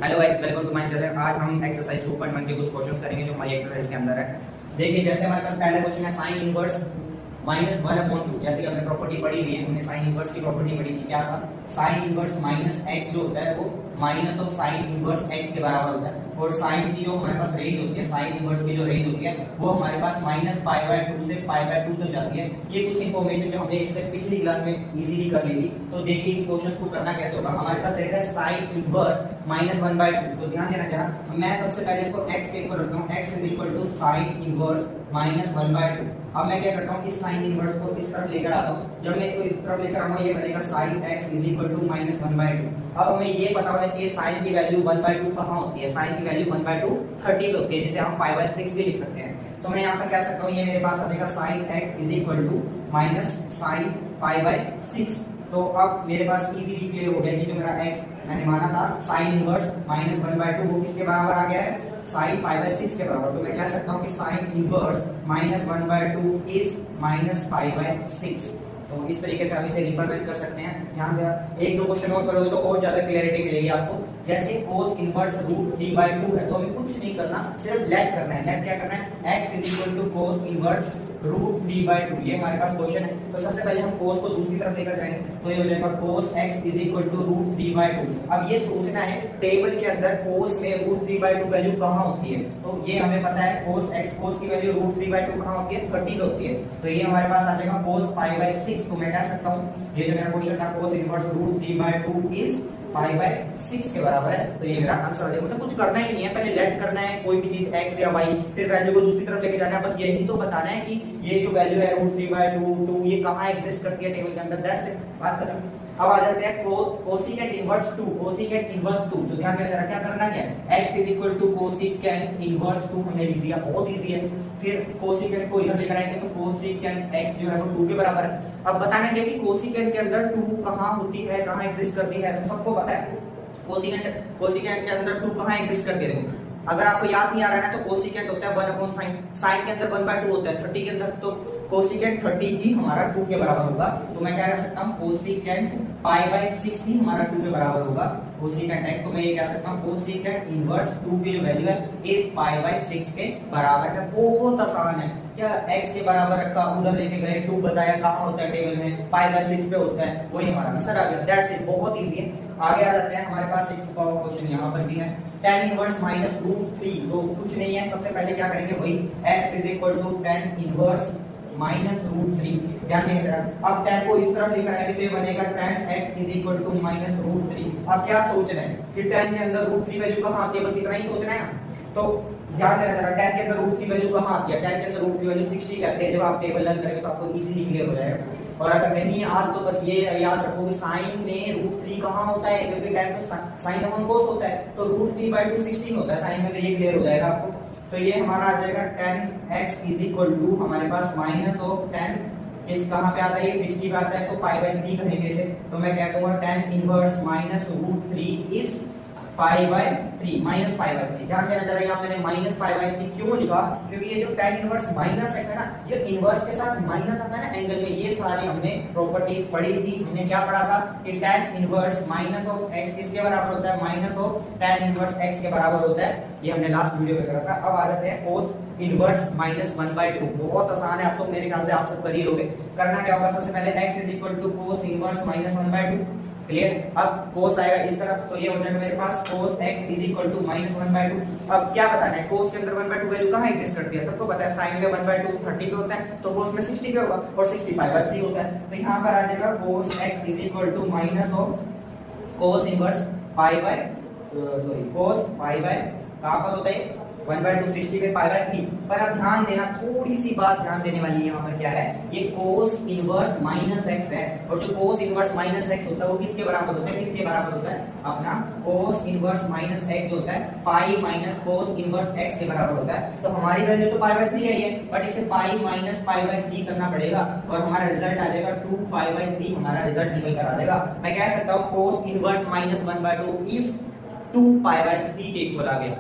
Hello guys, welcome to my channel. आज हम exercise 2.1 के कुछ क्वेश्चंस करेंगे जो हमारी एक्सरसाइज के अंदर है। देखिए, जैसे हमारे पास पहला क्वेश्चन है साइन इनवर्स -1/2। जैसे कि हमने प्रॉपर्टी पढ़ी हुई है, हमने साइन इनवर्स की प्रॉपर्टी पढ़ी थी। क्या था? साइन इनवर्स माइनस x जो होता है वो minus of sine inverse x के बराबर होता है। और साइन की जो हमारे पास रेंज होती है, साइन इनवर्स की जो रेंज होती है वो हमारे पास -π/2 से π/2 तक जाती है। ये कुछ इंफॉर्मेशन जो हमने इससे पिछली क्लास में इजीली कर ली थी। तो देखिए इन क्वेश्चंस को करना कैसे होगा। हमारे पास देखा है साइन इनवर्स -1/2। तो ध्यान देना जरा, मैं सबसे पहले इसको x के इक्वल रखता हूं। x sine inverse -1/2। अब मैं क्या करता हूं, इस साइन इनवर्स को इस तरफ लेकर आता हूं। जब मैं इसको इस तरफ लेकर आऊंगा ये बनेगा sin x -1/2। अब हमें ये पता होना चाहिए साइन की वैल्यू 1/2 कहां होती है। साइन की वैल्यू 1/2 30 होती है, जिसे हम π/6 भी लिख सकते हैं। तो मैं यहां पर कह सकता हूं ये मेरे पास आ जाएगा sin x sin π/6। तो अब मेरे पास इजीली क्लियर हो गया कि जो मेरा x मैंने माना था साइन इनवर्स -1/2 वो किसके बराबर आ गया है, sin π/6 के बराबर। तो मैं कह सकता हूं कि साइन इनवर्स -1/2 इज -π/6। तो इस तरीके से हम इसे रिप्रेजेंट कर सकते हैं। ध्यान दें, एक दो क्वेश्चन और करोगे तो और ज्यादा क्लियरिटी मिलेगी आपको। जैसे cos इनवर्स √3/2 है, तो हमें कुछ नहीं करना, सिर्फ लेट करना है। लेट क्या करना है, x cos इनवर्स √3/2। ये हमारे पास क्वेश्चन है। तो सबसे पहले हम cos को दूसरी तरफ लेकर जाएंगे, तो ये हो जाएगा cos x √3/2। अब ये सोचना है टेबल के अंदर cos में √3/2 वैल्यू कहां होती है। तो ये हमें पता है cos की वैल्यू √3/2 कहां होती है, 30 पे होती है। तो ये हमारे पास आ जाएगा cos π/6। तो मैं कह सकता हूं ये जो मेरा क्वेश्चन था cos इनवर्स √3/2 इज π/6 के बराबर है। तो ये मेरा आंसर है। मतलब कुछ करना ही नहीं है, पहले लेट करना है कोई भी चीज x या y, फिर वैल्यू को दूसरी तरफ लेके जाना है। बस यही तो बताना है कि ये जो वैल्यू है √3/2 ये कहां एग्जिस्ट करती है टेबल के अंदर। दैट्स इट, बात खत्म। अब आ जाते हैं कोसिकेंट इनवर्स 2। कोसिकेंट इनवर्स 2 तो ध्यान देना, क्या करना है, x कोसिकेंट इनवर्स 2 हमने लिख दिया, बहुत इजी है। फिर कोसिकेंट को इधर लेकर आएंगे तो कोसिकेंट x जो है वो 2 के बराबर है। अब बताना है कि कोसिकेंट के अंदर 2 कहां होती है, कहां एग्जिस्ट करती है, तो सबको पता है कोसिकेंट के अंदर 2 कहां एग्जिस्ट करती है। देखो, अगर आपको याद नहीं आ रहा है ना, तो कोसिकेंट होता है 1/sin। साइन के अंदर 1/2 होता है 30 के अंदर, तो कोसिकेंट 30 ही हमारा 2 के बराबर होगा। तो मैं क्या कह सकता हूं, कोसिकेंट π/6 ही हमारा 2 के बराबर होगा। कोसिकेंट x को मैं ये कह सकता हूं कोसिकेंट इनवर्स 2 की जो वैल्यू है इज π/6 के बराबर है। बहुत आसान है, क्या x के बराबर रखा, उधर लेके गए, 2 बताया कहां होता है टेबल में, π/6 पे होता है, वही हमारा आंसर आ गया। दैट्स इट, बहुत इजी है। आगे आ जाते हैं, हमारे पास एक छुपा हुआ क्वेश्चन यहां पर भी है, tan इनवर्स -√3। तो कुछ नहीं है, सबसे पहले क्या करेंगे, वही x tan इनवर्स -√3। ध्यान देंगे जरा। अब tan को इस तरफ लेकर आएंगे तो ये बनेगा tan x -√3। अब क्या सोचना है कि tan के अंदर √3 वैल्यू कहां आती है, बस इतना ही सोचना है ना। तो ध्यान देना जरा, tan के अंदर √3 वैल्यू कहां आती है, tan के अंदर √3 वैल्यू 60 कहते हैं। जब आप टेबल लर्न करेंगे तो आपको इजीली क्लियर हो जाएगा। और अगर नहीं याद तो बस ये याद रखो कि साइन में √3 कहां होता है, क्योंकि tan तो साइन अपॉन cos होता है, तो √3/2 16 होता है साइन में। तो ये क्लियर हो जाएगा आपको। तो ये हमारा आ जाएगा tan x हमारे पास -tan इस कहां पे आता है, ये 60 पे आता है, तो π/3 कहेंगे इसे। तो मैं कह दूंगा tan इनवर्स -√3 इज π/3। ध्यान देना जरा, यहाँ मैंने -π/3 क्यों लिखा, क्योंकि ये जो tan इनवर्स -x है ना, ये इनवर्स के साथ माइनस आता है ना एंगल में। ये सारी हमने प्रॉपर्टीज पढ़ी थी। हमने क्या पढ़ा था कि tan इनवर्स -x किसके बराबर होता है, tan इनवर्स x के बराबर होता है। ये हमने लास्ट वीडियो में करा था। अब आ जाते हैं cos इनवर्स -1/2। बहुत आसान है, आप तो मेरे ख्याल से आप सब कर ही लोगे। करना क्या होगा, सबसे पहले x cos इनवर्स -1/2। क्लियर। अब cos आएगा इस तरफ, तो ये हो जाएगा मेरे पास cos x -1/2। अब क्या बताना है, cos के अंदर 1/2 वैल्यू कहां एग्जिस्ट करती है, सबको पता है। sin में 1/2 30 पे होता है, तो cos में 60 पे होगा, और 60 π/3 होता है। तो यहां पर आ जाएगा cos x minus of cos inverse cos कहां पर होता है 1/2 60 पे π/3। पर अब ध्यान देना, थोड़ी सी बात ध्यान देने वाली है। यहाँ पर क्या है, ये cos इनवर्स -x है, और जो cos इनवर्स -x होता है वो किसके बराबर होता है, किसके बराबर होता है, अपना cos इनवर्स -x जो होता है pi minus cos inverse x के बराबर होता है। तो हमारी वैल्यू तो π/3 है ये, बट इसे पाई माइनस π/3 करना पड़ेगा, और हमारा रिजल्ट आ जाएगा 2π/3। हमारा रिजल्ट निकल कर आ जाएगा। मैं कह सकता हूँ cos इनवर्स -1/2 इज 2π/3 के इक्वल आ गया।